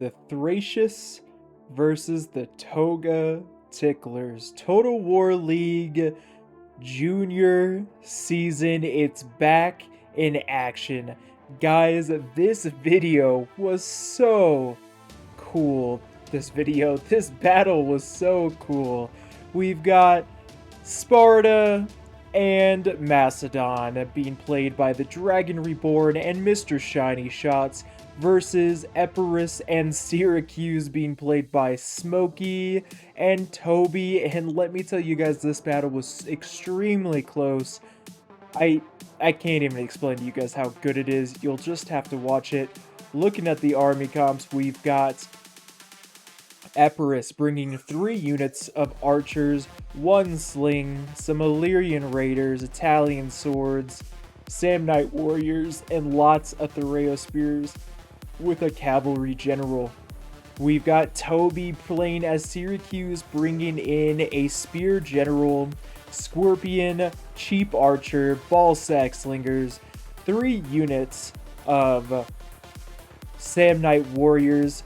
The Thracists versus the Toga Ticklers. Total War League Junior season. It's back in action. Guys, this video was so cool. This battle was so cool. We've got Sparta and Macedon being played by the Dragon Reborn and Mr. Shiny Shots versus Epirus and Syracuse being played by Smokey and Toby. And let me tell you guys, this battle was extremely close. I I can't even explain to you guys how good it is. You'll just have to watch it. Looking at the army comps, we've got Epirus bringing 3 units of archers, 1 sling, some Illyrian raiders, Italian swords, Samnite warriors, and lots of Thoreo spears with a cavalry general. We've got Toby playing as Syracuse, bringing in a spear general, scorpion, cheap archer, ball sack slingers, 3 units of Samnite warriors,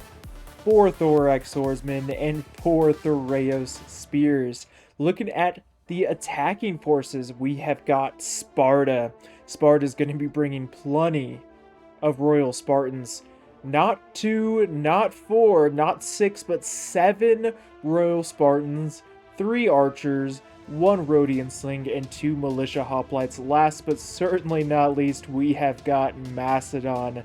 4 thorax swordsmen, and 4 Thoreos spears. Looking at the attacking forces, we have got Sparta. Sparta's going to be bringing plenty of Royal Spartans. Not 2, not 4, not 6, but 7 Royal Spartans, 3 archers, 1 Rhodian sling, and 2 militia hoplites. Last but certainly not least, we have got Macedon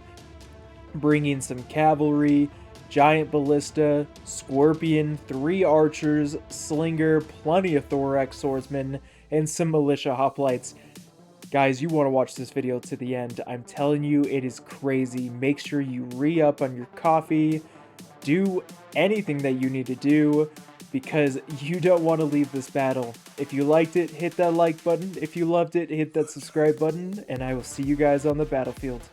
bringing some cavalry, giant ballista, scorpion, 3 archers, slinger, plenty of thorax swordsmen, and some militia hoplites. Guys, you want to watch this video to the end. I'm telling you, it is crazy. Make sure you re-up on your coffee. Do anything that you need to do because you don't want to leave this battle. If you liked it, hit that like button. If you loved it, hit that subscribe button, and I will see you guys on the battlefield.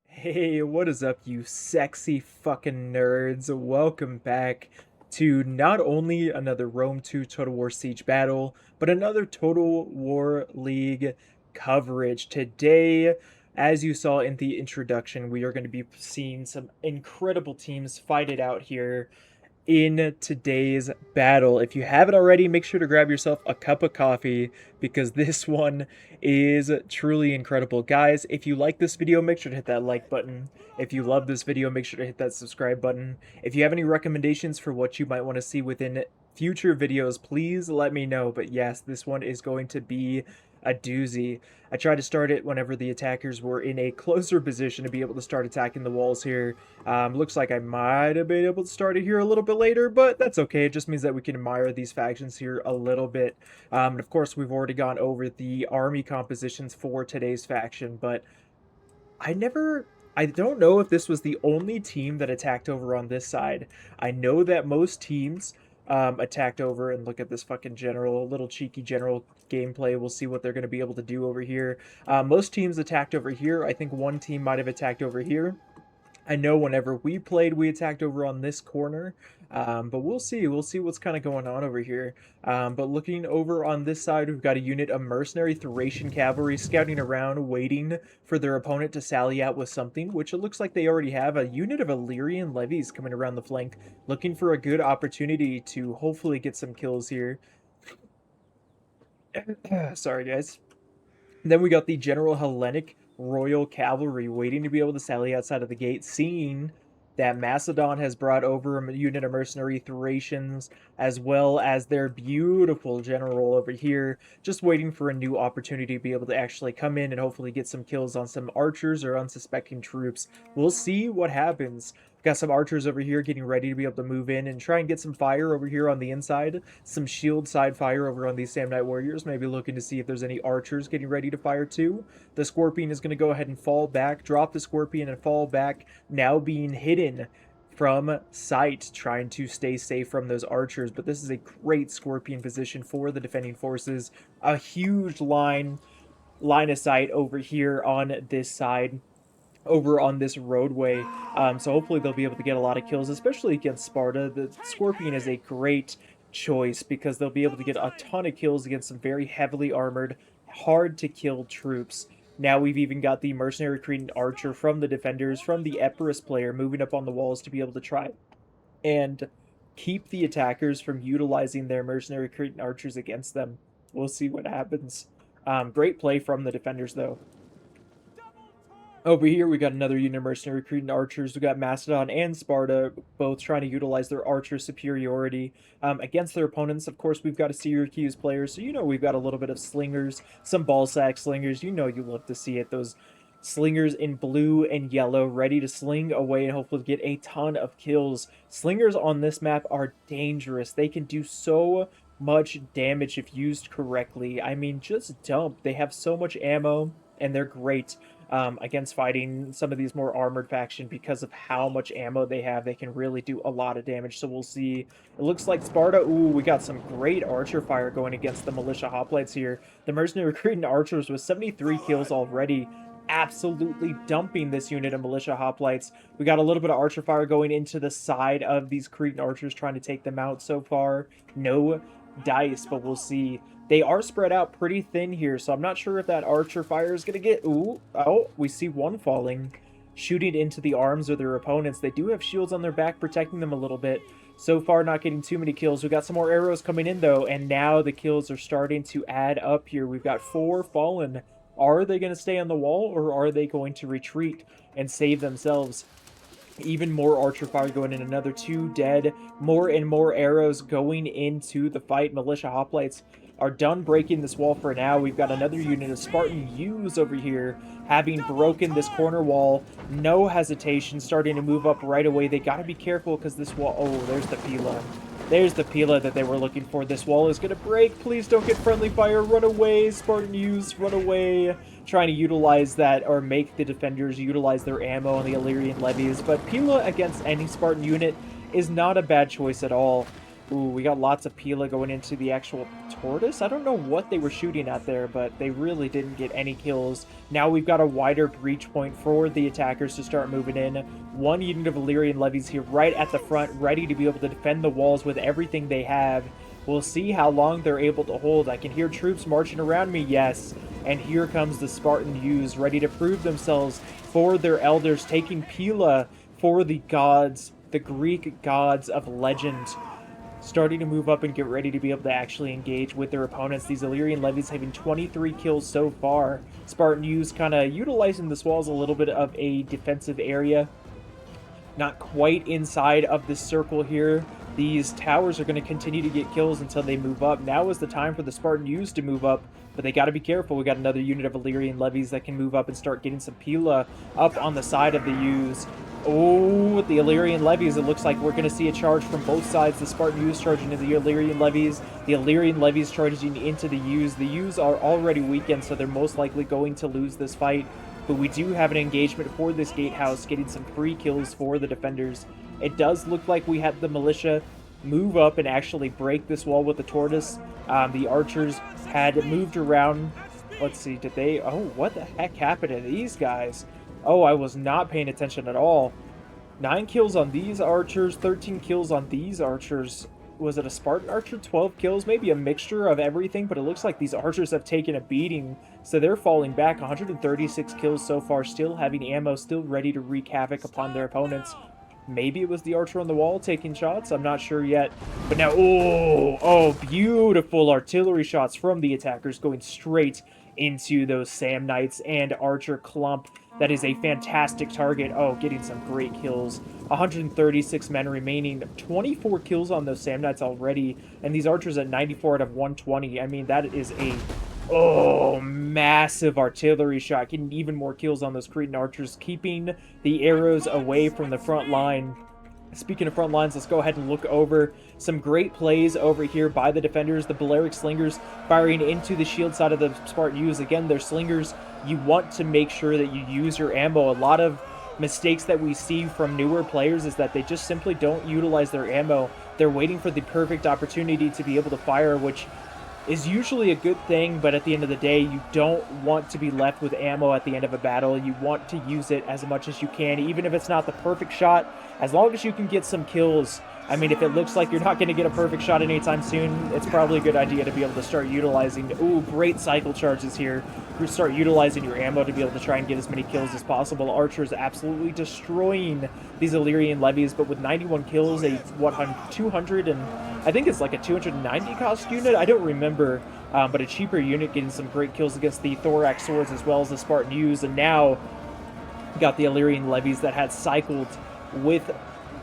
Hey, what is up, you sexy fucking nerds? Welcome back to not only another Rome 2 Total War Siege battle, but another Total War League coverage. Today, as you saw in the introduction, we are going to be seeing some incredible teams fight it out here in today's battle. If you haven't already, make sure to grab yourself a cup of coffee because this one is truly incredible. Guys, if you like this video, make sure to hit that like button. If you love this video, make sure to hit that subscribe button. If you have any recommendations for what you might want to see within future videos, please let me know. But yes, this one is going to be a doozy. I tried to start it whenever the attackers were in a closer position to be able to start attacking the walls here. Looks like I might have been able to start it here a little bit later, but that's okay. It just means that we can admire these factions here a little bit. And of course, we've already gone over the army compositions for today's faction, but I don't know if this was the only team that attacked over on this side. I know that most teams attacked over, and look at this fucking general, little cheeky general gameplay. We'll see what they're going to be able to do over here. Most teams attacked over here. I think one team might have attacked over here. I know whenever we played, we attacked over on this corner, but we'll see. We'll see what's kind of going on over here. But looking over on this side, we've got a unit of mercenary Thracian cavalry scouting around, waiting for their opponent to sally out with something, which it looks like they already have. A unit of Illyrian levies coming around the flank, looking for a good opportunity to hopefully get some kills here. Sorry, guys. Then we got the General Hellenic Royal Cavalry waiting to be able to sally outside of the gate, seeing that Macedon has brought over a unit of mercenary Thracians, as well as their beautiful general over here, just waiting for a new opportunity to be able to actually come in and hopefully get some kills on some archers or unsuspecting troops. We'll see what happens. Got some archers over here getting ready to be able to move in and try and get some fire over here on the inside. Some shield side fire over on these Samnite warriors. Maybe looking to see if there's any archers getting ready to fire too. The scorpion is going to go ahead and fall back. Drop the scorpion and fall back. Now being hidden from sight, trying to stay safe from those archers. But this is a great scorpion position for the defending forces. A huge line of sight over here on this side, over on this roadway. So hopefully they'll be able to get a lot of kills, especially against Sparta. The Scorpion is a great choice because they'll be able to get a ton of kills against some very heavily armored, hard to kill troops. Now we've even got the Mercenary Cretan Archer from the defenders, from the Epirus player, moving up on the walls to be able to try and keep the attackers from utilizing their Mercenary Cretan Archers against them. We'll see what happens. Great play from the defenders, though. Over here, we got another unit of Mercenary Cretan Archers. We got Macedon and Sparta, both trying to utilize their Archer superiority against their opponents. Of course, we've got a Syracuse player, so you know we've got a little bit of slingers, some ballsack slingers. You know you love to see it. Those slingers in blue and yellow, ready to sling away and hopefully get a ton of kills. Slingers on this map are dangerous. They can do so much damage if used correctly. I mean, just dump. They have so much ammo, and they're great against fighting some of these more armored faction because of how much ammo they have. They can really do a lot of damage. So we'll see. It looks like Sparta. Ooh, we got some great archer fire going against the militia hoplites here. The mercenary Cretan archers with 73 kills already. Absolutely dumping this unit of militia hoplites. We got a little bit of archer fire going into the side of these Cretan archers, trying to take them out so far. No dice, but we'll see. They are spread out pretty thin here, so I'm not sure if that archer fire is going to get... Ooh, oh, we see one falling, shooting into the arms of their opponents. They do have shields on their back, protecting them a little bit. So far, not getting too many kills. We got some more arrows coming in, though, and now the kills are starting to add up here. We've got 4 fallen. Are they going to stay on the wall, or are they going to retreat and save themselves? Even more archer fire going in, another 2 dead, more and more arrows going into the fight. Militia hoplites are done breaking this wall for now. We've got another unit of Spartan U's over here, having broken this corner wall. No hesitation, starting to move up right away. They got to be careful because this wall... Oh, there's the Pila. There's the Pila that they were looking for. This wall is going to break. Please don't get friendly fire. Run away, Spartan U's. Run away. Trying to utilize that, or make the defenders utilize their ammo on the Illyrian levies. But Pila against any Spartan unit is not a bad choice at all. Ooh, we got lots of Pila going into the actual tortoise. I don't know what they were shooting at there, but they really didn't get any kills. Now we've got a wider breach point for the attackers to start moving in. 1 unit of Illyrian levies here right at the front, ready to be able to defend the walls with everything they have. We'll see how long they're able to hold. I can hear troops marching around me, yes. And here comes the Spartan U's, ready to prove themselves for their elders, taking Pila for the gods, the Greek gods of legend. Starting to move up and get ready to be able to actually engage with their opponents. These Illyrian levies having 23 kills so far. Spartan U's kind of utilizing this wall as a little bit of a defensive area. Not quite inside of this circle here. These towers are going to continue to get kills until they move up. Now is the time for the Spartan U's to move up, but they got to be careful. We got another unit of Illyrian levies that can move up and start getting some Pila up on the side of the U's. Oh, with the Illyrian levies, it looks like we're going to see a charge from both sides. The Spartan U's charging into the Illyrian levies. The Illyrian levies charging into the U's. The U's are already weakened, so they're most likely going to lose this fight. But we do have an engagement for this gatehouse, getting some free kills for the defenders. It does look like we had the militia move up and actually break this wall with the tortoise. The archers had moved around. Let's see, did they... Oh, what the heck happened to these guys? Oh, I was not paying attention at all. 9 kills on these archers, 13 kills on these archers. Was it a Spartan archer? 12 kills? Maybe a mixture of everything, but it looks like these archers have taken a beating, so they're falling back. 136 kills so far, still having ammo, still ready to wreak havoc upon their opponents. Maybe it was the archer on the wall taking shots. I'm not sure yet. But now, oh, beautiful artillery shots from the attackers going straight into those Sam Knights and Archer clump. That is a fantastic target. Oh, getting some great kills. 136 men remaining. 24 kills on those Sam Knights already. And these Archers at 94 out of 120. I mean, that is a... Oh, massive artillery shot. Getting even more kills on those Cretan Archers. Keeping the arrows away from the front line. Speaking of front lines, let's go ahead and look over some great plays over here by the defenders. The Balearic Slingers firing into the shield side of the Spartan U's. Again, they're Slingers. You want to make sure that you use your ammo. A lot of mistakes that we see from newer players is that they just simply don't utilize their ammo. They're waiting for the perfect opportunity to be able to fire, which is usually a good thing, but at the end of the day, you don't want to be left with ammo at the end of a battle. You want to use it as much as you can, even if it's not the perfect shot. As long as you can get some kills, I mean, if it looks like you're not going to get a perfect shot anytime soon, it's probably a good idea to be able to start utilizing, ooh, great cycle charges here. Start utilizing your ammo to be able to try and get as many kills as possible. Archers absolutely destroying these Illyrian levies, but with 91 kills, a 200 and I think it's like a 290 cost unit. I don't remember, but a cheaper unit getting some great kills against the Thorax swords as well as the Spartan U's, and now got the Illyrian levies that had cycled with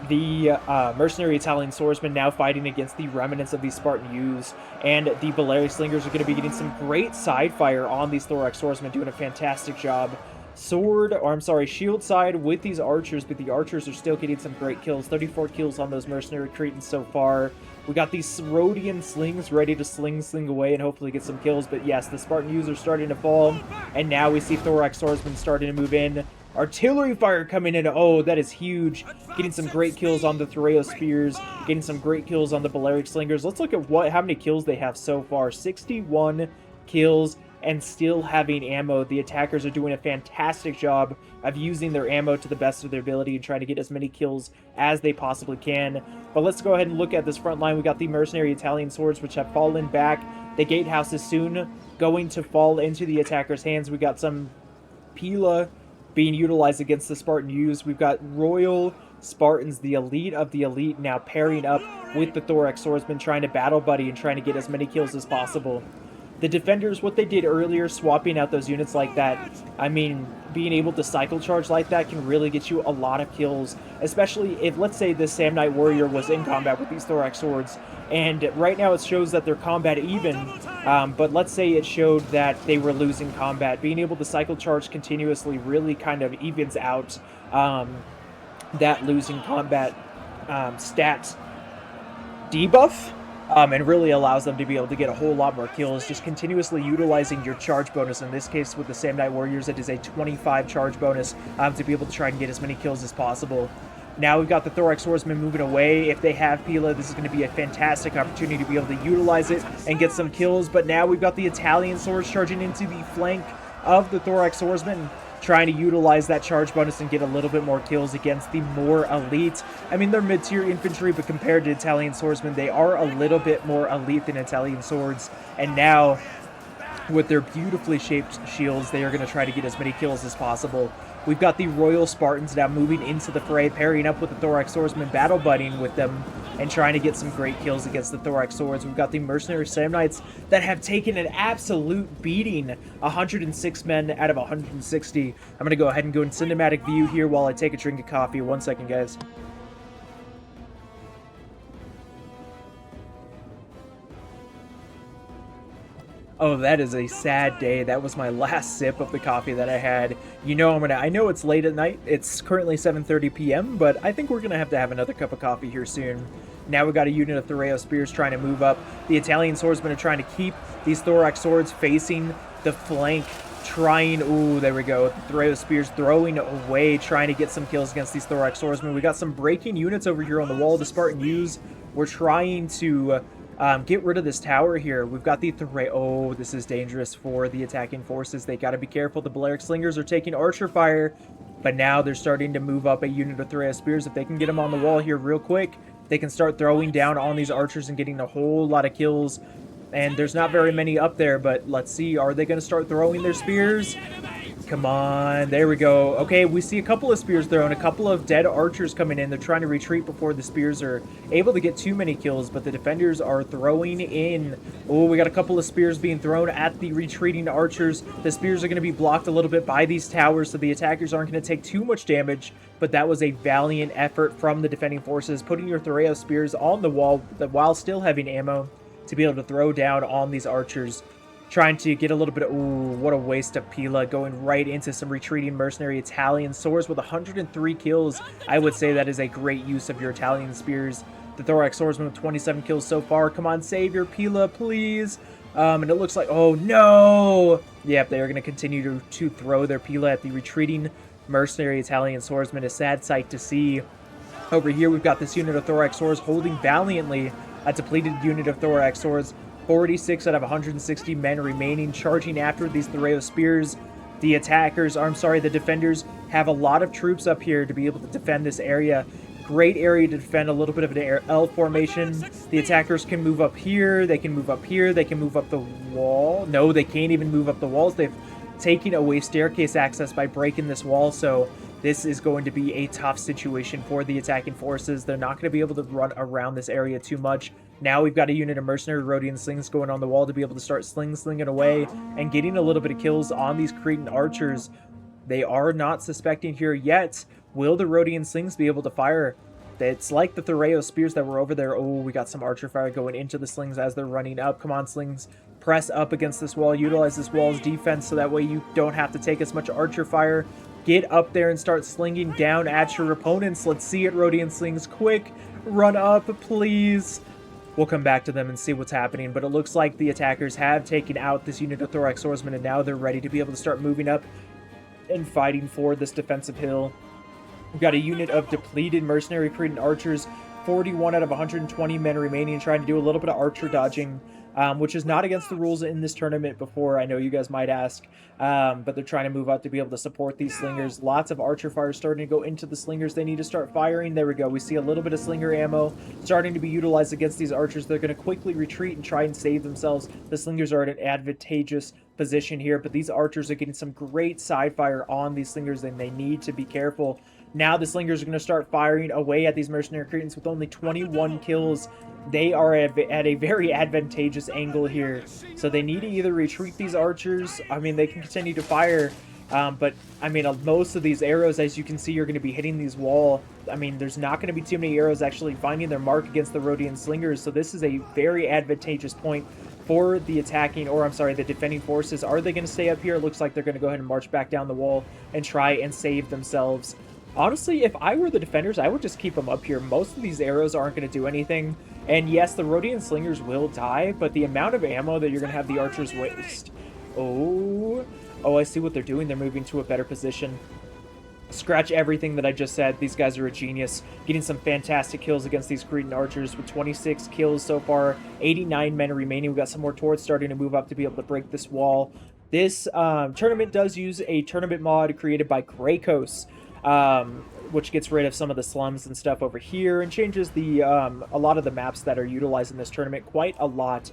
the mercenary Italian swordsmen now fighting against the remnants of these Spartan U's, and the Balearic slingers are going to be getting some great side fire on these Thorax swordsmen, doing a fantastic job. Shield side with these archers, but the archers are still getting some great kills. 34 kills on those mercenary Cretans so far. We got these Rhodian slings ready to sling away and hopefully get some kills, but yes, the Spartan U's are starting to fall, and now we see Thorax swordsmen starting to move in. Artillery fire coming in. Oh, that is huge. Getting some great kills on the Thracists spears. Getting some great kills on the Balearic slingers. Let's look at how many kills they have so far. 61 kills and still having ammo. The attackers are doing a fantastic job of using their ammo to the best of their ability and trying to get as many kills as they possibly can. But let's go ahead and look at this front line. We got the mercenary Italian swords, which have fallen back. The gatehouse is soon going to fall into the attackers' hands. We got some Pila being utilized against the Spartan U's. We've got Royal Spartans, the elite of the elite, now pairing up with the Thorax swordsman, trying to battle buddy and trying to get as many kills as possible. The defenders, what they did earlier, swapping out those units like that, I mean, being able to cycle charge like that can really get you a lot of kills, especially if, let's say, this Samnite warrior was in combat with these Thorax swords, and right now it shows that they're combat even, but let's say it showed that they were losing combat. Being able to cycle charge continuously really kind of evens out that losing combat stat debuff, and really allows them to be able to get a whole lot more kills, just continuously utilizing your charge bonus. In this case, with the Samnite Warriors, it is a 25 charge bonus to be able to try and get as many kills as possible. Now we've got the Thorax swordsmen moving away. If they have Pila, this is going to be a fantastic opportunity to be able to utilize it and get some kills. But now we've got the Italian swords charging into the flank of the Thorax swordsmen, trying to utilize that charge bonus and get a little bit more kills against the more elite. I mean, they're mid-tier infantry, but compared to Italian swordsmen, they are a little bit more elite than Italian swords. And now, with their beautifully shaped shields, they are going to try to get as many kills as possible. We've got the Royal Spartans now moving into the fray, pairing up with the Thorax swordsmen, battle buddying with them, and trying to get some great kills against the Thorax swords. We've got the mercenary Samnites that have taken an absolute beating, 106 men out of 160. I'm going to go ahead and go in cinematic view here while I take a drink of coffee. 1 second, guys. Oh, that is a sad day. That was my last sip of the coffee that I had. You know, I know it's late at night. It's currently 7:30 p.m., but I think we're going to have another cup of coffee here soon. Now we've got a unit of Thracists spears trying to move up. The Italian swordsmen are trying to keep these Thorax swords facing the flank, trying, ooh, there we go. The Thracists spears throwing away, trying to get some kills against these Thorax swordsmen. We got some breaking units over here on the wall. The Spartan U's were trying to get rid of this tower here. We've got the oh, this is dangerous for the attacking forces. They got to be careful. The Balearic slingers are taking archer fire, but now they're starting to move up a unit of Thracists spears. If they can get them on the wall here real quick, they can start throwing down on these archers and getting a whole lot of kills. And there's not very many up there, but let's see. Are they going to start throwing their spears? Come on, there we go. Okay, we see a couple of spears thrown, a couple of dead archers coming in. They're trying to retreat before the spears are able to get too many kills, but the defenders are throwing in. Oh, we got a couple of spears being thrown at the retreating archers. The spears are going to be blocked a little bit by these towers, so the attackers aren't going to take too much damage, but that was a valiant effort from the defending forces, putting your Thracists spears on the wall while still having ammo to be able to throw down on these archers. Trying to get a little bit of, ooh, what a waste of Pila, going right into some retreating mercenary Italian swords with 103 kills. I would say that is a great use of your Italian spears. The Thorax swordsman with 27 kills so far. Come on, save your Pila, please. And it looks like, oh no! Yep, they are going to continue to throw their Pila at the retreating mercenary Italian swordsman. A sad sight to see. Over here, we've got this unit of Thorax swords holding valiantly. A depleted unit of Thorax swords. 46 out of 160 men remaining, charging after these Thracists spears. The defenders have a lot of troops up here to be able to defend this area. Great area to defend, a little bit of an L formation. The attackers can move up here, they can move up here, they can move up the wall. No, they can't even move up the walls. They've taken away staircase access by breaking this wall, so this is going to be a tough situation for the attacking forces. They're not going to be able to run around this area too much. Now we've got a unit of mercenary Rhodian slings going on the wall to be able to start slinging away and getting a little bit of kills on these Cretan archers. They are not suspecting here yet. Will the Rhodian slings be able to fire? It's like the Thracists spears that were over there. Oh, we got some archer fire going into the slings as they're running up. Come on, slings. Press up against this wall. Utilize this wall's defense so that way you don't have to take as much archer fire. Get up there and start slinging down at your opponents. Let's see it, Rhodian slings. Quick, run up, please. We'll come back to them and see what's happening, but it looks like the attackers have taken out this unit of Thorax swordsmen, and now they're ready to be able to start moving up and fighting for this defensive hill. We've got a unit of depleted mercenary Cretan archers, 41 out of 120 men remaining, trying to do a little bit of archer dodging, which is not against the rules in this tournament before, I know you guys might ask, but they're trying to move up to be able to support these slingers. Lots of archer fire starting to go into the slingers. They need to start firing. There we go. We see a little bit of slinger ammo starting to be utilized against these archers. They're going to quickly retreat and try and save themselves. The slingers are at an advantageous position here, but these archers are getting some great side fire on these slingers, and they need to be careful. Now the slingers are going to start firing away at these mercenary Cretans with only 21 kills. They are at a very advantageous angle here. So they need to either retreat these archers. I mean, they can continue to fire. But, I mean, most of these arrows, as you can see, are going to be hitting these wall. I mean, there's not going to be too many arrows actually finding their mark against the Rhodian slingers. So this is a very advantageous point for the attacking, or I'm sorry, the defending forces. Are they going to stay up here? It looks like they're going to go ahead and march back down the wall and try and save themselves. Honestly, if I were the defenders, I would just keep them up here. Most of these arrows aren't going to do anything. And yes, the Rhodian slingers will die, but the amount of ammo that you're going to have the archers waste. Oh, I see what they're doing. They're moving to a better position. Scratch everything that I just said. These guys are a genius. Getting some fantastic kills against these Cretan archers with 26 kills so far. 89 men remaining. We've got some more turrets starting to move up to be able to break this wall. This tournament does use a tournament mod created by Greycoast, which gets rid of some of the slums and stuff over here and changes the a lot of the maps that are utilized in this tournament quite a lot.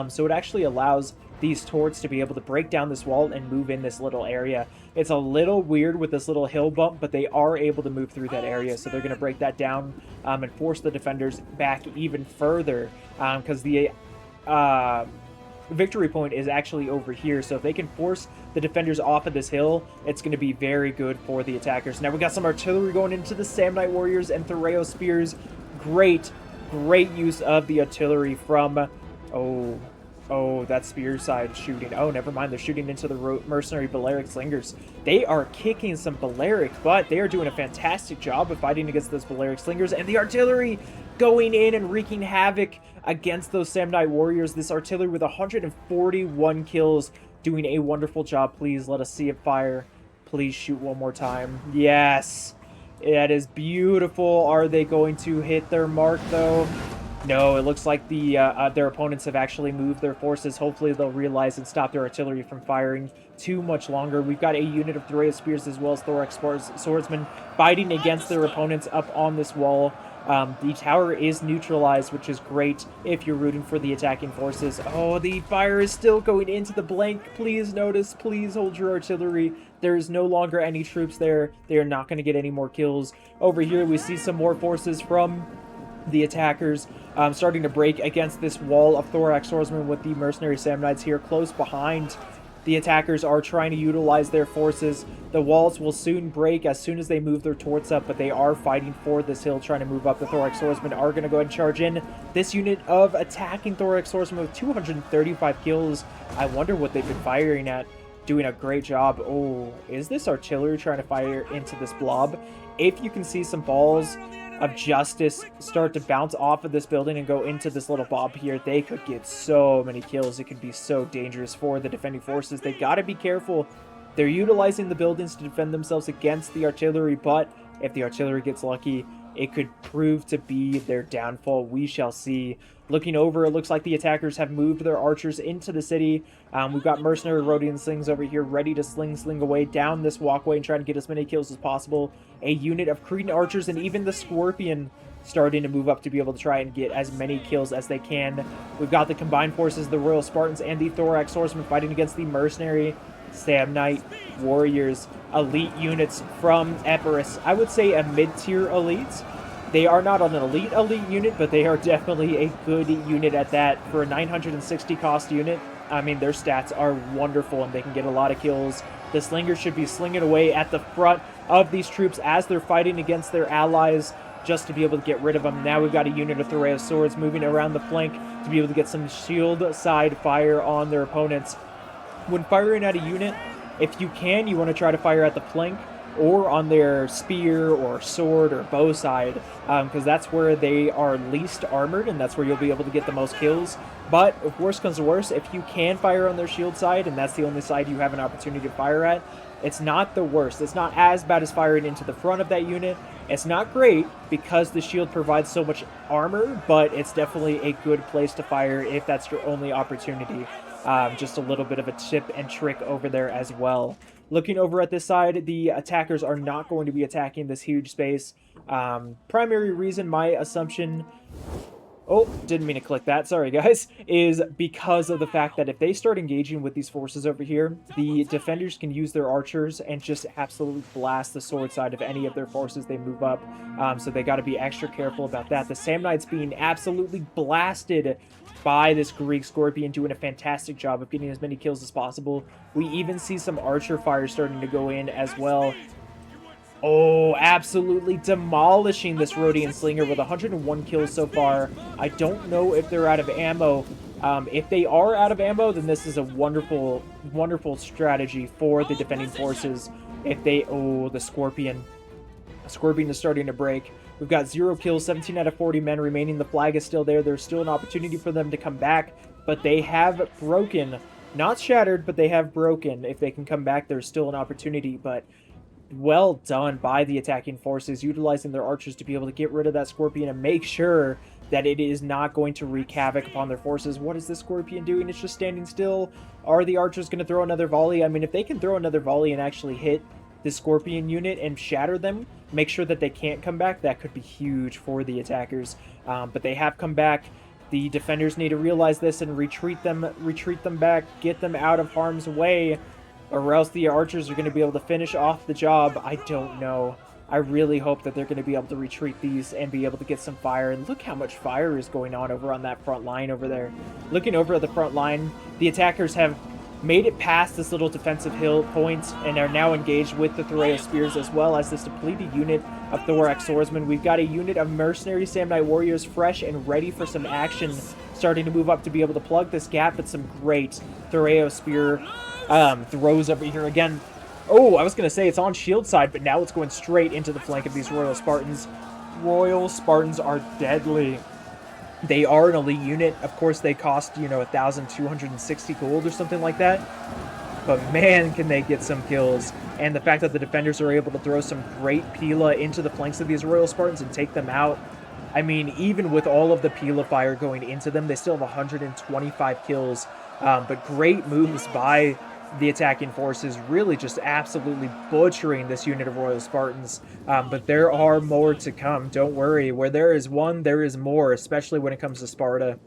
So it actually allows these turrets to be able to break down this wall and move in this little area. It's a little weird with this little hill bump, but they are able to move through that area, so they're going to break that down and force the defenders back even further, because the victory point is actually over here. So if they can force the defenders off of this hill, it's going to be very good for the attackers. Now we got some artillery going into the Samnite warriors and Thracists spears. Great use of the artillery from oh, that spear side shooting. Oh, never mind. They're shooting into the mercenary Balearic slingers. They are kicking some Balearic, but they are doing a fantastic job of fighting against those Balearic slingers. And the artillery going in and wreaking havoc against those Samnite warriors. This artillery with 141 kills doing a wonderful job. Please let us see it fire. Please shoot one more time. Yes. That is beautiful. Are they going to hit their mark, though? No, it looks like their opponents have actually moved their forces. Hopefully they'll realize and stop their artillery from firing too much longer. We've got a unit of Thracists spears as well as Thorax swordsmen fighting against their opponents up on this wall. The tower is neutralized, which is great if you're rooting for the attacking forces. Oh, the fire is still going into the blank. Please notice. Please hold your artillery. There is no longer any troops there. They are not going to get any more kills. Over here, we see some more forces from the attackers starting to break against this wall of Thorax swordsmen with the mercenary Samnites here close behind. The attackers are trying to utilize their forces. The walls will soon break as soon as they move their turrets up, but they are fighting for this hill, trying to move up. The Thorax swordsmen are going to go ahead and charge in. This unit of attacking Thorax swordsmen with 235 kills. I wonder what they've been firing at. Doing a great job. Oh, is this artillery trying to fire into this blob? If you can see some balls of justice start to bounce off of this building and go into this little bob here, they could get so many kills. It could be so dangerous for the defending forces. They got to be careful. They're utilizing the buildings to defend themselves against the artillery, but if the artillery gets lucky, it could prove to be their downfall. We shall see. Looking over, it looks like the attackers have moved their archers into the city. We've got mercenary Rhodian slings over here ready to sling away down this walkway and try to get as many kills as possible. A unit of Cretan archers and even the Scorpion starting to move up to be able to try and get as many kills as they can. We've got the combined forces, the Royal Spartans and the Thorax Swordsmen fighting against the mercenary Samnite Warriors, elite units from Epirus. I would say a mid-tier elite. They are not an elite unit, but they are definitely a good unit at that. For a 960 cost unit, I mean, their stats are wonderful and they can get a lot of kills. The slingers should be slinging away at the front of these troops as they're fighting against their allies, just to be able to get rid of them. Now we've got a unit of Thracists swords moving around the flank to be able to get some shield side fire on their opponents. When firing at a unit, if you can, you want to try to fire at the flank or on their spear or sword or bow side, because that's where they are least armored and that's where you'll be able to get the most kills. But if worse comes to worse, if you can fire on their shield side and that's the only side you have an opportunity to fire at, it's not the worst. It's not as bad as firing into the front of that unit. It's not great because the shield provides so much armor, but it's definitely a good place to fire if that's your only opportunity. Just a little bit of a tip and trick over there as well. Looking over at this side, the attackers are not going to be attacking this huge space. Primary reason, my assumption... Oh, didn't mean to click that. Sorry, guys. Is because of the fact that if they start engaging with these forces over here, the defenders can use their archers and just absolutely blast the sword side of any of their forces they move up. So they got to be extra careful about that. The Samnites being absolutely blasted by this Greek Scorpion, doing a fantastic job of getting as many kills as possible. We even see some archer fire starting to go in as well. Oh, absolutely demolishing this Rhodian Slinger with 101 kills so far. I don't know if they're out of ammo. If they are out of ammo, then this is a wonderful, wonderful strategy for the defending forces. If they... Oh, the Scorpion. The Scorpion is starting to break. We've got 0 kills, 17 out of 40 men remaining. The flag is still there. There's still an opportunity for them to come back, but they have broken. Not shattered, but they have broken. If they can come back, there's still an opportunity, but... Well done by the attacking forces, utilizing their archers to be able to get rid of that Scorpion and make sure that it is not going to wreak havoc upon their forces. What is this Scorpion doing? It's just standing still. Are the archers going to throw another volley? I mean, if they can throw another volley and actually hit the Scorpion unit and shatter them, make sure that they can't come back, that could be huge for the attackers. But they have come back. The defenders need to realize this and retreat them back, get them out of harm's way, or else the archers are going to be able to finish off the job. I don't know. I really hope that they're going to be able to retreat these and be able to get some fire. And look how much fire is going on over on that front line over there. Looking over at the front line, the attackers have made it past this little defensive hill point and are now engaged with the Thracists spears as well as this depleted unit of Thorax Swordsmen. We've got a unit of mercenary Samnite warriors fresh and ready for some action, starting to move up to be able to plug this gap, but some great Thracists spear throws over here again. Oh, I was going to say it's on shield side, but now it's going straight into the flank of these Royal Spartans. Royal Spartans are deadly. They are an elite unit. Of course, they cost, 1,260 gold or something like that. But man, can they get some kills. And the fact that the defenders are able to throw some great Pila into the flanks of these Royal Spartans and take them out. I mean, even with all of the Pila fire going into them, they still have 125 kills. But great moves by the attacking forces, really just absolutely butchering this unit of Royal Spartans. But there are more to come. Don't worry. Where there is one, there is more, especially when it comes to Sparta.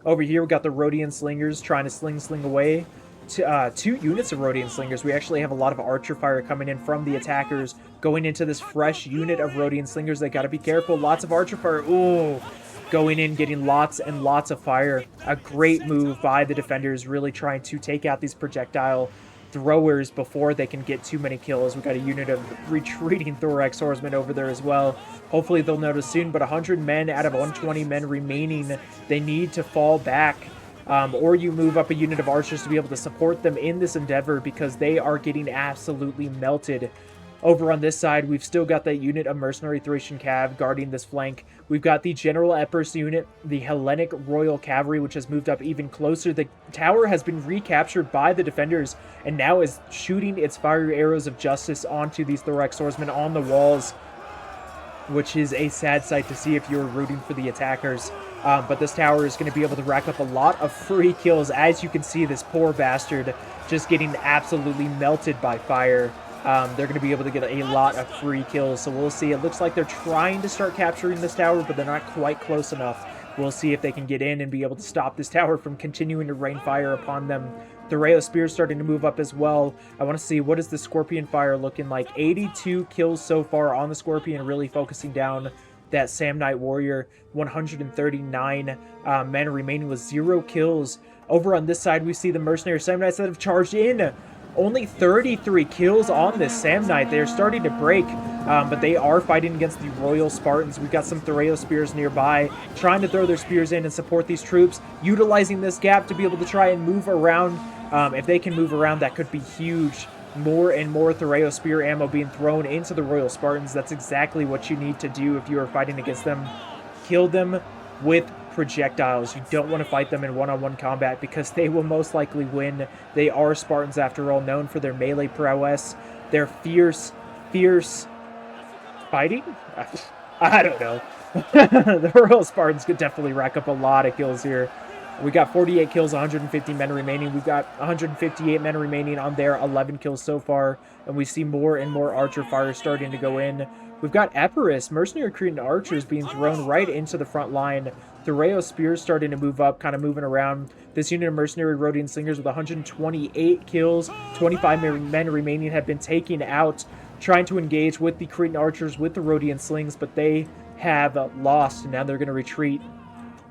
Over here, we got the Rhodian Slingers trying to sling away. 2 units of Rhodian Slingers. We actually have a lot of archer fire coming in from the attackers, going into this fresh unit of Rhodian Slingers. They got to be careful. Lots of archer fire. Ooh, going in, getting lots and lots of fire. A great move by the defenders, really trying to take out these projectile throwers before they can get too many kills. We got a unit of retreating Thorax Swordsmen over there as well. Hopefully they'll notice soon, but 100 men out of 120 men remaining. They need to fall back. Or you move up a unit of archers to be able to support them in this endeavor, because they are getting absolutely melted. Over on this side, we've still got that unit of mercenary Thracian Cav guarding this flank. We've got the General Epirus unit, the Hellenic Royal Cavalry, which has moved up even closer. The tower has been recaptured by the defenders and now is shooting its fiery arrows of justice onto these Thorax Swordsmen on the walls. which is a sad sight to see if you're rooting for the attackers. But this tower is going to be able to rack up a lot of free kills. As you can see, this poor bastard just getting absolutely melted by fire. They're going to be able to get a lot of free kills, so we'll see. It looks like they're trying to start capturing this tower, but they're not quite close enough. We'll see if they can get in and be able to stop this tower from continuing to rain fire upon them. The Rayo Spear starting to move up as well. I want to see, what is the Scorpion Fire looking like? 82 kills so far on the Scorpion, really focusing down that Sam Knight Warrior. 139 men remaining with 0 kills. Over on this side, we see the Mercenary Sam Knights that have charged in. Only 33 kills on this Sam Knight. They're starting to break, but they are fighting against the Royal Spartans. We've got some Thracists spears nearby, trying to throw their spears in and support these troops, utilizing this gap to be able to try and move around. If they can move around, that could be huge. More and more Thracists spear ammo being thrown into the Royal Spartans. That's exactly what you need to do if you are fighting against them. Kill them with projectiles. You don't want to fight them in one-on-one combat because they will most likely win. They are Spartans after all, known for their melee prowess. They're fierce fighting? I don't know. The Royal Spartans could definitely rack up a lot of kills here. We got 48 kills, 150 men remaining. We've got 158 men remaining on their 11 kills so far, and we see more and more archer fire starting to go in. We've got Epirus, mercenary Cretan archers being thrown right into the front line. The Rayo Spears starting to move up, kind of moving around. This unit of mercenary Rhodian slingers with 128 kills, 25 men remaining have been taken out, trying to engage with the Cretan archers with the Rhodian slings, but they have lost. Now they're going to retreat,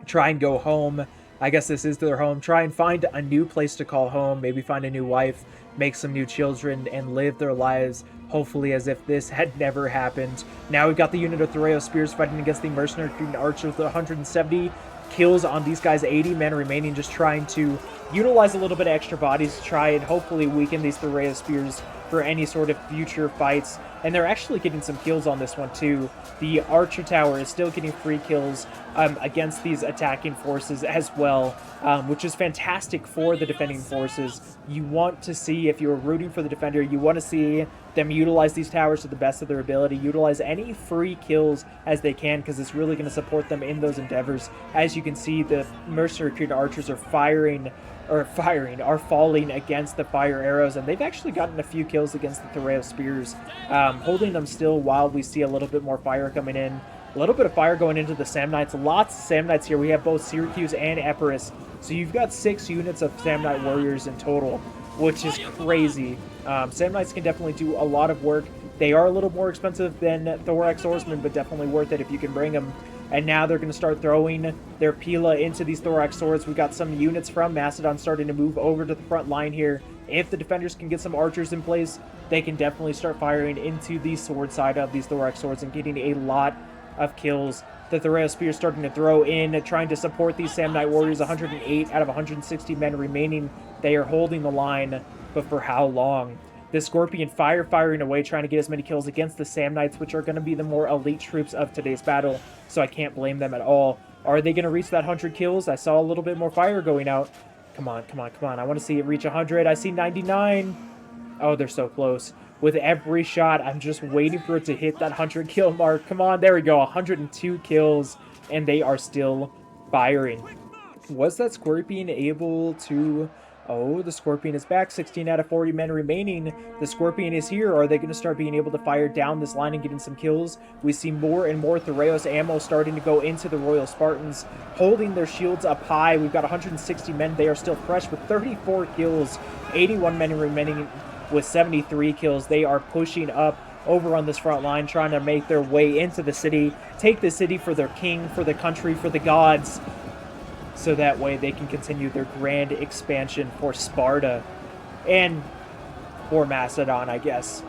try and go home. I guess this is their home. Try and find a new place to call home, maybe find a new wife, make some new children, and live their lives, hopefully as if this had never happened. Now we've got the unit of Thracists spears fighting against the mercenary Cretan archers with 170 kills on these guys, 80 men remaining, just trying to utilize a little bit of extra bodies to try and hopefully weaken these Thracists spears for any sort of future fights. And they're actually getting some kills on this one too. The Archer Tower is still getting free kills against these attacking forces as well, which is fantastic for the defending forces. You want to see, if you're rooting for the defender, you want to see them utilize these towers to the best of their ability, utilize any free kills as they can, because it's really going to support them in those endeavors. As you can see, the mercenary Cretan archers are falling against the fire arrows, and they've actually gotten a few kills against the Thracists spears, holding them still while we see a little bit more fire coming in. A little bit of fire going into the Sam Knights. Lots of Sam Knights here. We have both Syracuse and Epirus. So you've got 6 units of Sam Knight warriors in total, which is crazy. Sam Knights can definitely do a lot of work. They are a little more expensive than Thorax Swordsmen, but definitely worth it if you can bring them. And now they're going to start throwing their Pila into these Thorax Swords. We've got some units from Macedon starting to move over to the front line here. If the defenders can get some archers in place, they can definitely start firing into the sword side of these Thorax Swords and getting a lot of kills. The Thracists spears starting to throw in, trying to support these Sam Knight warriors. 108 out of 160 men remaining. They are holding the line, but for how long? The Scorpion firing away, trying to get as many kills against the Sam Knights, which are going to be the more elite troops of today's battle, so I can't blame them at all. Are they going to reach that 100 kills? I saw a little bit more fire going out. Come on, come on, come on. I want to see it reach 100. I see 99. Oh, they're so close. With every shot, I'm just waiting for it to hit that 100 kill mark. Come on, there we go. 102 kills, and they are still firing. Was that Scorpion able to... Oh, the Scorpion is back. 16 out of 40 men remaining. The Scorpion is here. Are they going to start being able to fire down this line and getting some kills? We see more and more Thracists ammo starting to go into the Royal Spartans, holding their shields up high. We've got 160 men. They are still fresh with 34 kills. 81 men remaining with 73 kills. They are pushing up over on this front line, trying to make their way into the city, take the city for their king, for the country, for the gods, so that way they can continue their grand expansion for Sparta and for Macedon, I guess.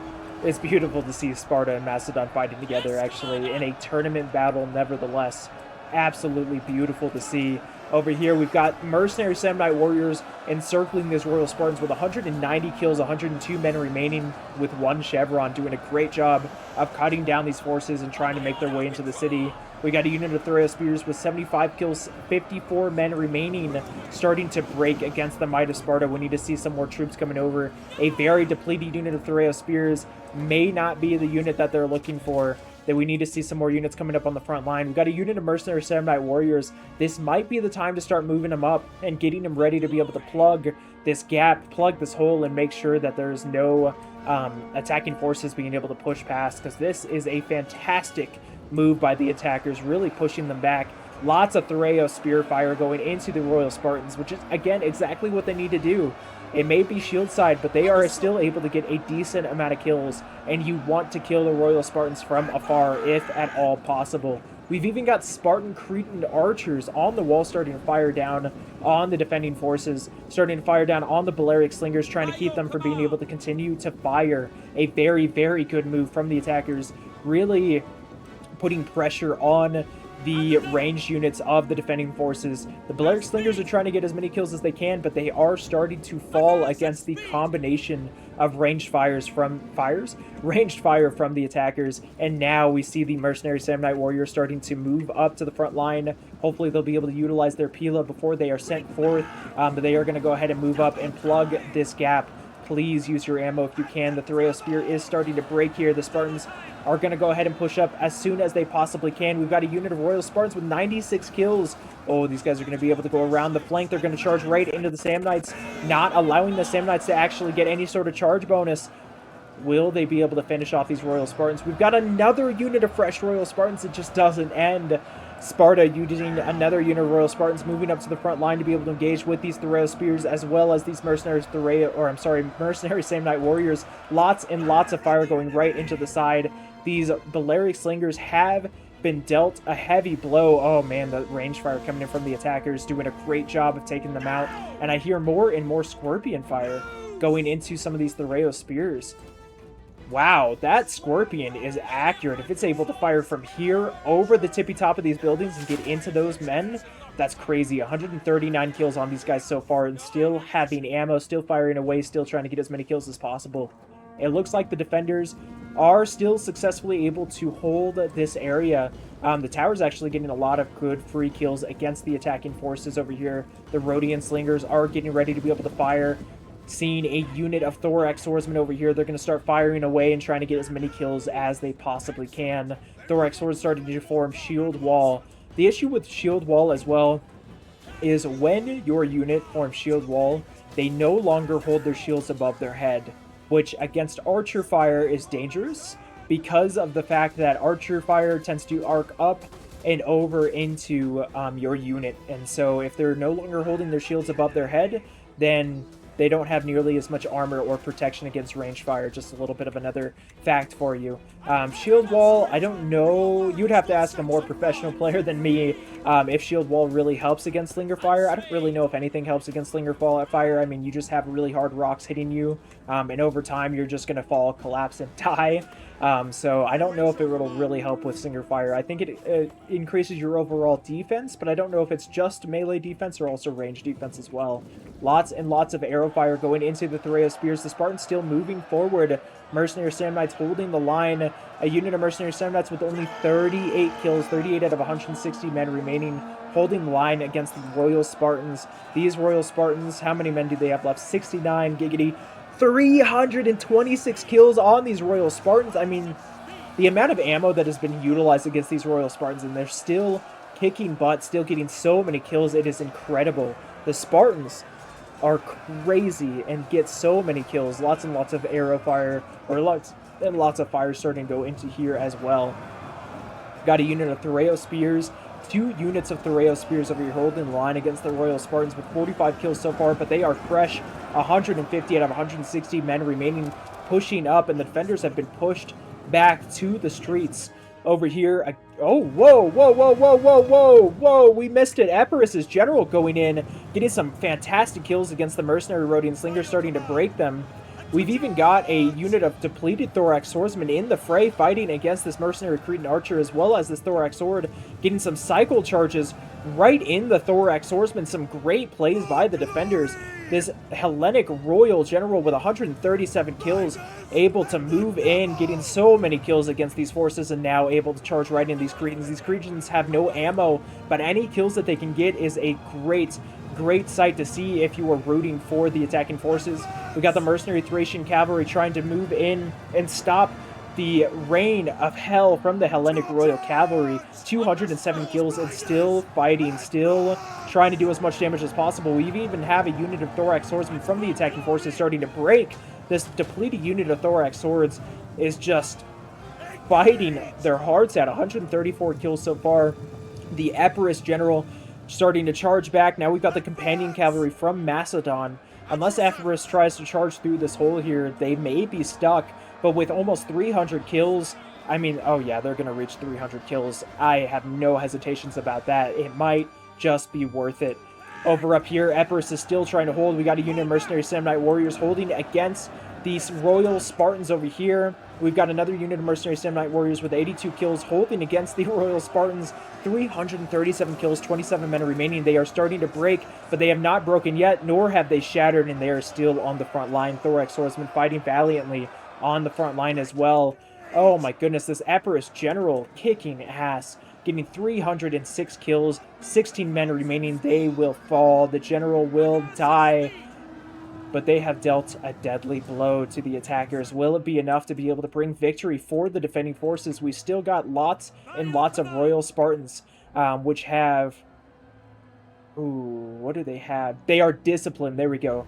It's beautiful to see Sparta and Macedon fighting together, actually, in a tournament battle, nevertheless. Absolutely beautiful to see. Over here, we've got mercenary Sam Knight warriors encircling these Royal Spartans with 190 kills, 102 men remaining with 1 chevron, doing a great job of cutting down these forces and trying to make their way into the city. We got a unit of Thracists spears with 75 kills, 54 men remaining, starting to break against the might of Sparta. We need to see some more troops coming over. A very depleted unit of Thracists spears may not be the unit that they're looking for. that we need to see some more units coming up on the front line. We've got a unit of Mercenary Samurai Warriors. This might be the time to start moving them up and getting them ready to be able to plug this gap, plug this hole, and make sure that there's no attacking forces being able to push past, because this is a fantastic move by the attackers, really pushing them back. Lots of Thracists spear fire going into the Royal Spartans, which is, again, exactly what they need to do. It may be shield side, but they are still able to get a decent amount of kills, and you want to kill the Royal Spartans from afar if at all possible. We've even got Spartan Cretan archers on the wall starting to fire down on the defending forces, starting to fire down on the Balearic slingers, trying to keep them from being able to continue to fire. A very, very good move from the attackers, really putting pressure on the ranged units of the defending forces. The Balearic slingers are trying to get as many kills as they can, but they are starting to fall against the combination of ranged fire from the attackers. And now we see the Mercenary Samurai Warriors starting to move up to the front line. Hopefully they'll be able to utilize their Pila before they are sent forth, but they are going to go ahead and move up and plug this gap. Please use your ammo if you can. The Thracists spear is starting to break here. The Spartans are going to go ahead and push up as soon as they possibly can. We've got a unit of Royal Spartans with 96 kills. Oh, these guys are going to be able to go around the flank. They're going to charge right into the Samnites, not allowing the Samnites to actually get any sort of charge bonus. Will they be able to finish off these Royal Spartans? We've got another unit of fresh Royal Spartans. It just doesn't end. Sparta using another unit of Royal Spartans moving up to the front line to be able to engage with these Thracists spears, as well as these Mercenary Samnite Warriors. Lots and lots of fire going right into the side. These Balearic slingers have been dealt a heavy blow. Oh man, the range fire coming in from the attackers, doing a great job of taking them out. And I hear more and more Scorpion fire going into some of these Thracists spears. Wow, that Scorpion is accurate. If it's able to fire from here over the tippy top of these buildings and get into those men, that's crazy. 139 kills on these guys so far, and still having ammo, still firing away, still trying to get as many kills as possible. It looks like the defenders are still successfully able to hold this area. The tower's actually getting a lot of good free kills against the attacking forces over here. The Rhodian slingers are getting ready to be able to fire. Seeing a unit of Thorax swordsmen over here, they're going to start firing away and trying to get as many kills as they possibly can. Thorax swords starting to form shield wall. The issue with shield wall as well is when your unit forms shield wall, they no longer hold their shields above their head, which against archer fire is dangerous because of the fact that archer fire tends to arc up and over into your unit. And so if they're no longer holding their shields above their head, then they don't have nearly as much armor or protection against range fire. Just a little bit of another fact for you. Shield wall, I don't know. You'd have to ask a more professional player than me if shield wall really helps against slinger fire. I don't really know if anything helps against slinger fire. I mean, you just have really hard rocks hitting you, and over time you're just going to fall, collapse, and die. So I don't know if it will really help with slinger fire. I think it increases your overall defense, but I don't know if it's just melee defense or also range defense as well. Lots and lots of arrow fire going into the Thracists spears. The Spartans still moving forward. Mercenary Samnites holding the line. A unit of Mercenary Samnites with only 38 kills, 38 out of 160 men remaining, holding the line against the Royal Spartans. These Royal Spartans, how many men do they have left? 69, giggity. 326 kills on these Royal Spartans. I mean, the amount of ammo that has been utilized against these Royal Spartans, and they're still kicking butt, still getting so many kills. It is incredible. The Spartans are crazy and get so many kills. Lots and lots of arrow fire, or lots and lots of fire starting to go into here as well. Got a unit of Thracists spears. 2 units of Thracists spears over here holding the line against the Royal Spartans with 45 kills so far, but they are fresh. 150 out of 160 men remaining, pushing up, and the defenders have been pushed back to the streets. Over here, oh, whoa, we missed it. Epirus' general going in, getting some fantastic kills against the mercenary Rhodian slingers, starting to break them. We've even got a unit of depleted Thorax swordsmen in the fray fighting against this mercenary Cretan archer, as well as this Thorax sword, getting some cycle charges right in the Thorax swordsman. Some great plays by the defenders. This Hellenic royal general with 137 kills, able to move in, getting so many kills against these forces, and now able to charge right into these Cretans. These Cretans have no ammo, but any kills that they can get is a great sight to see if you are rooting for the attacking forces. We got the mercenary Thracian cavalry trying to move in and stop the rain of hell from the Hellenic Royal Cavalry, 207 kills, and still fighting, still trying to do as much damage as possible. We even have a unit of Thorax Swordsmen from the attacking forces starting to break. This depleted unit of Thorax Swords is just fighting their hearts out. 134 kills so far. The Epirus General starting to charge back. Now we've got the Companion Cavalry from Macedon. Unless Epirus tries to charge through this hole here, they may be stuck. But with almost 300 kills, I mean, oh yeah, they're going to reach 300 kills. I have no hesitations about that. It might just be worth it. Over up here, Epirus is still trying to hold. We got a unit of Mercenary Samnite Warriors holding against these Royal Spartans over here. We've got another unit of Mercenary Samnite Warriors with 82 kills holding against the Royal Spartans. 337 kills, 27 men remaining. They are starting to break, but they have not broken yet, nor have they shattered, and they are still on the front line. Thorax Swordsmen fighting valiantly on the front line as well. Oh my goodness, this Epirus General kicking ass, getting 306 kills, 16 men remaining. They will fall. The General will die. But they have dealt a deadly blow to the attackers. Will it be enough to be able to bring victory for the defending forces? We still got lots and lots of Royal Spartans, which have... Ooh, what do they have? They are disciplined. There we go.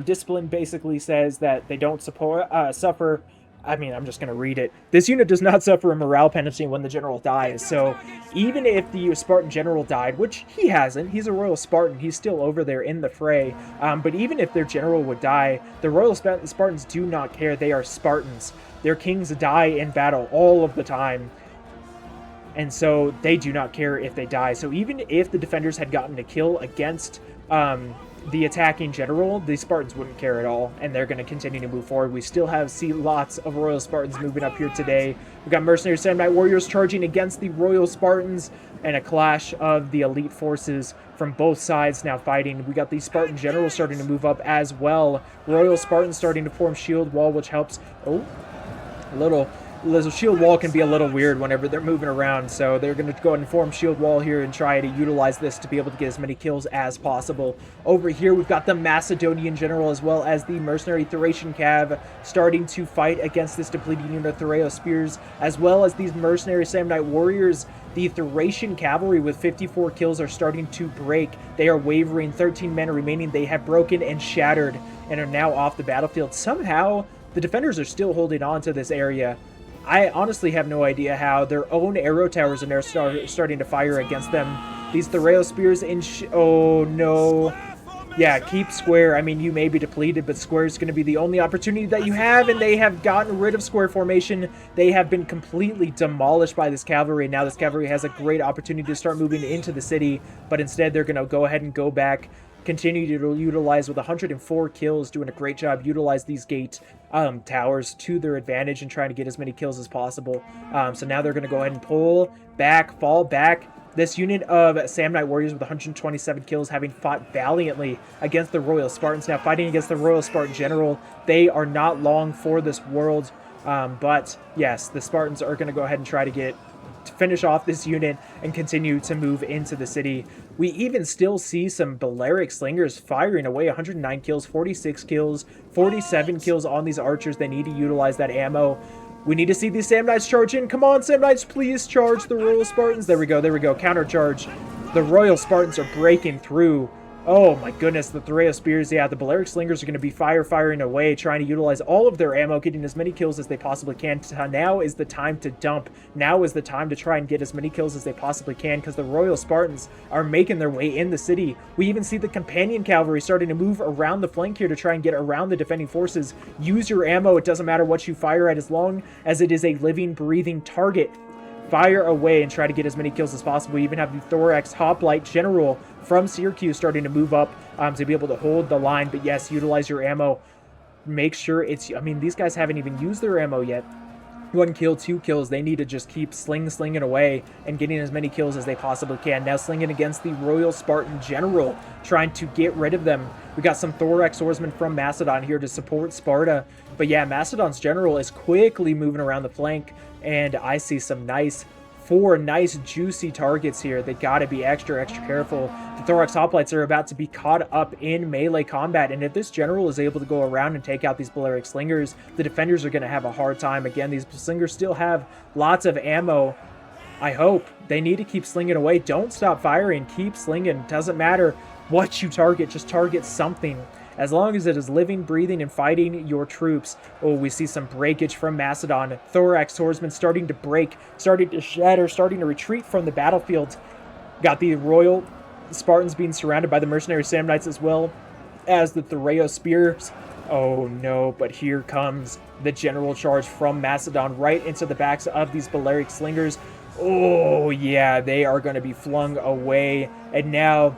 Discipline basically says that they don't suffer... I mean, I'm just going to read it. This unit does not suffer a morale penalty when the general dies. So even if the Spartan general died, which he hasn't, he's a Royal Spartan, he's still over there in the fray. But even if their general would die, the Royal Spartans do not care. They are Spartans. Their kings die in battle all of the time. And so they do not care if they die. So even if the defenders had gotten a kill against the attacking general, the Spartans wouldn't care at all, and they're going to continue to move forward. We still see lots of Royal Spartans moving up here today. We've got Mercenary Samnite Warriors charging against the Royal Spartans, and a clash of the elite forces from both sides now fighting. We got the Spartan general starting to move up as well. Royal Spartans starting to form shield wall, which helps. Oh, the shield wall can be a little weird whenever they're moving around, so they're going to go ahead and form shield wall here and try to utilize this to be able to get as many kills as possible. Over here, we've got the Macedonian general as well as the mercenary Thracian cav starting to fight against this depleted unit of Thracian spears, as well as these mercenary Samnite warriors. The Thracian cavalry with 54 kills are starting to break. They are wavering. 13 men remaining. They have broken and shattered and are now off the battlefield. Somehow, the defenders are still holding on to this area. I honestly have no idea how. Their own arrow towers are now starting to fire against them. These Thracian spears in... oh, no. Yeah, keep square. I mean, you may be depleted, but square is going to be the only opportunity that you have, and they have gotten rid of square formation. They have been completely demolished by this cavalry. Now this cavalry has a great opportunity to start moving into the city, but instead they're going to go ahead and go back, continue to utilize with 104 kills, doing a great job, utilize these gate towers to their advantage and trying to get as many kills as possible. So now they're going to go ahead and pull back, fall back. This unit of Samnite warriors with 127 kills, having fought valiantly against the Royal Spartans, now fighting against the Royal Spartan general. They are not long for this world, but yes, the Spartans are going to go ahead and try to finish off this unit and continue to move into the city. We even still see some Balearic slingers firing away. 109 kills, 46 kills, 47 kills on these archers. They need to utilize that ammo. We need to see these Samnites charge in. Come on, Samnites, please charge the Royal Spartans. There we go, there we go. Countercharge. The Royal Spartans are breaking through. Oh my goodness, the Thracian spears. Yeah, the Balearic slingers are going to be firing away, trying to utilize all of their ammo, getting as many kills as they possibly can. Now is the time to dump. Now is the time to try and get as many kills as they possibly can, because the Royal Spartans are making their way in the city. We even see the Companion Cavalry starting to move around the flank here to try and get around the defending forces. Use your ammo. It doesn't matter what you fire at as long as it is a living, breathing target. Fire away and try to get as many kills as possible. We even have the Thorax Hoplite General from Syracuse starting to move up to be able to hold the line. But yes, utilize your ammo. Make sure it's... I mean, these guys haven't even used their ammo yet. 1 kill, 2 kills. They need to just keep slinging away and getting as many kills as they possibly can. Now slinging against the Royal Spartan General, trying to get rid of them. We got some Thorax swordsmen from Macedon here to support Sparta. But yeah, Macedon's general is quickly moving around the flank, and I see some nice 4 nice juicy targets here. They gotta be extra careful. The Thorax Hoplites are about to be caught up in melee combat, and if this general is able to go around and take out these Balearic Slingers, the defenders are gonna have a hard time. Again, these Slingers still have lots of ammo. I hope. They need to keep slinging away. Don't stop firing. Keep slinging. Doesn't matter what you target. Just target something. As long as it is living, breathing, and fighting your troops. Oh, we see some breakage from Macedon. Thorax Swordsman starting to break, starting to shatter, starting to retreat from the battlefield. Got the Royal Spartans being surrounded by the Mercenary Samnites as well as the Thracists Spears. Oh no, but here comes the general charge from Macedon right into the backs of these Balearic Slingers. Oh yeah, they are going to be flung away. And now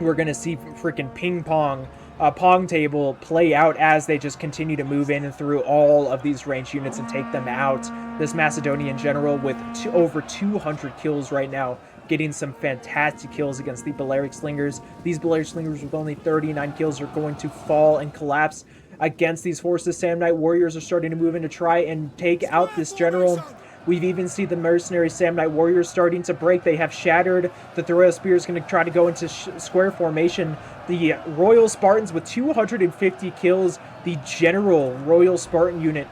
we're going to see freaking ping pong, pong table play out as they just continue to move in and through all of these ranged units and take them out. This Macedonian general with over 200 kills right now, getting some fantastic kills against the Balearic Slingers. These Balearic Slingers with only 39 kills are going to fall and collapse against these forces. Samnite warriors are starting to move in to try and take out this general. We've even seen the mercenary Samnite warriors starting to break. They have shattered. The Thracists Spear is going to try to go into square formation. The Royal Spartans with 250 kills. The general Royal Spartan unit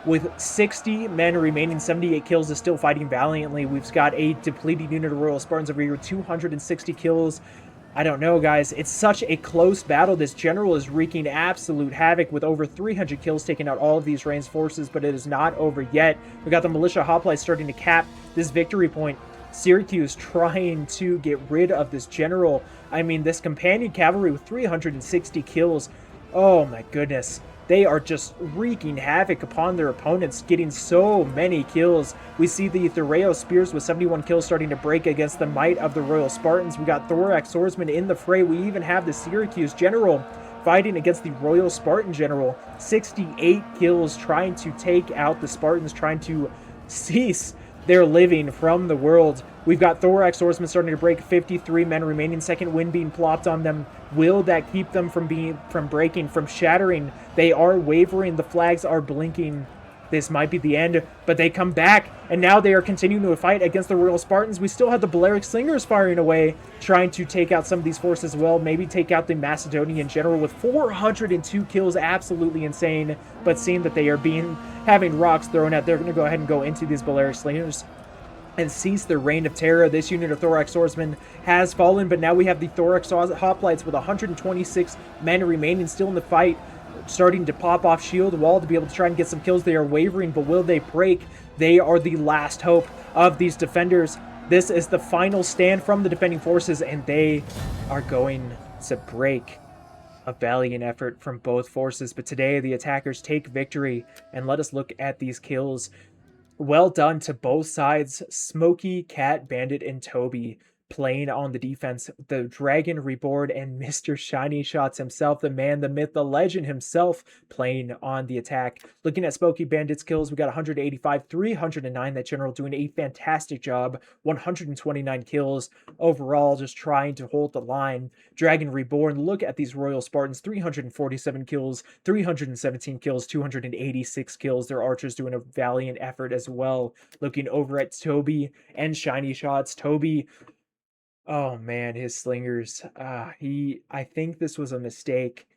with 60 men remaining, 78 kills, is still fighting valiantly. We've got a depleted unit of Royal Spartans over here with 260 kills. I don't know, guys. It's such a close battle. This general is wreaking absolute havoc with over 300 kills, taking out all of these ranged forces, but it is not over yet. We got the militia hoplites starting to cap this victory point. Syracuse trying to get rid of this general. I mean, this companion cavalry with 360 kills. Oh my goodness. They are just wreaking havoc upon their opponents, getting so many kills. We see the Thracists Spears with 71 kills starting to break against the might of the Royal Spartans. We got Thorax Swordsman in the fray. We even have the Syracuse general fighting against the Royal Spartan general. 68 kills trying to take out the Spartans, trying to cease their living from the world. We've got Thorax Swordsman starting to break, 53 men remaining, second wind being plopped on them. Will that keep them from breaking, from shattering? They are wavering, the flags are blinking. This might be the end, but they come back, and now they are continuing to fight against the Royal Spartans. We still have the Balearic Slingers firing away, trying to take out some of these forces as well. Maybe take out the Macedonian general with 402 kills. Absolutely insane, but seeing that they are having rocks thrown at, they're going to go ahead and go into these Balearic Slingers and cease their reign of terror. This unit of Thorax Swordsmen has fallen, but now we have the Thorax Hoplites with 126 men remaining still in the fight, starting to pop off shield wall to be able to try and get some kills. They are wavering, but will they break? They are the last hope of these defenders. This is the final stand from the defending forces, and they are going to break. A valiant effort from both forces, but today the attackers take victory, and let us look at these kills. Well done to both sides. Smokey, Cat, Bandit, and Toby playing on the defense. The Dragon Reborn and Mr. Shiny Shots himself, the man, the myth, the legend himself, playing on the attack. Looking at Smokey Bandit's kills, we got 185, 309. That general doing a fantastic job. 129 kills overall, just trying to hold the line. Dragon Reborn, look at these Royal Spartans. 347 kills, 317 kills, 286 kills. Their archers doing a valiant effort as well. Looking over at Toby and Shiny Shots. Toby, oh man, his slingers. I think this was a mistake.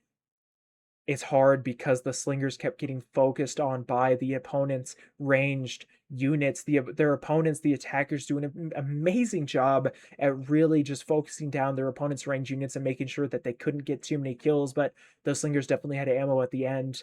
It's hard because the slingers kept getting focused on by the opponent's ranged units. Their opponents, the attackers, doing an amazing job at really just focusing down their opponent's ranged units and making sure that they couldn't get too many kills. But those slingers definitely had ammo at the end.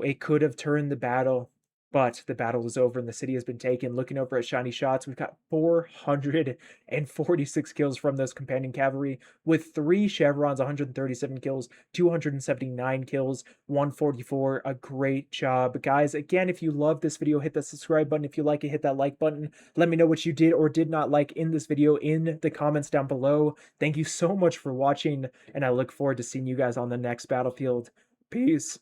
It could have turned the battle, but the battle is over and the city has been taken. Looking over at Shiny Shots, we've got 446 kills from those companion cavalry with 3 chevrons, 137 kills, 279 kills, 144. A great job, guys. Again, if you love this video, hit that subscribe button. If you like it, hit that like button. Let me know what you did or did not like in this video in the comments down below. Thank you so much for watching, and I look forward to seeing you guys on the next battlefield. Peace.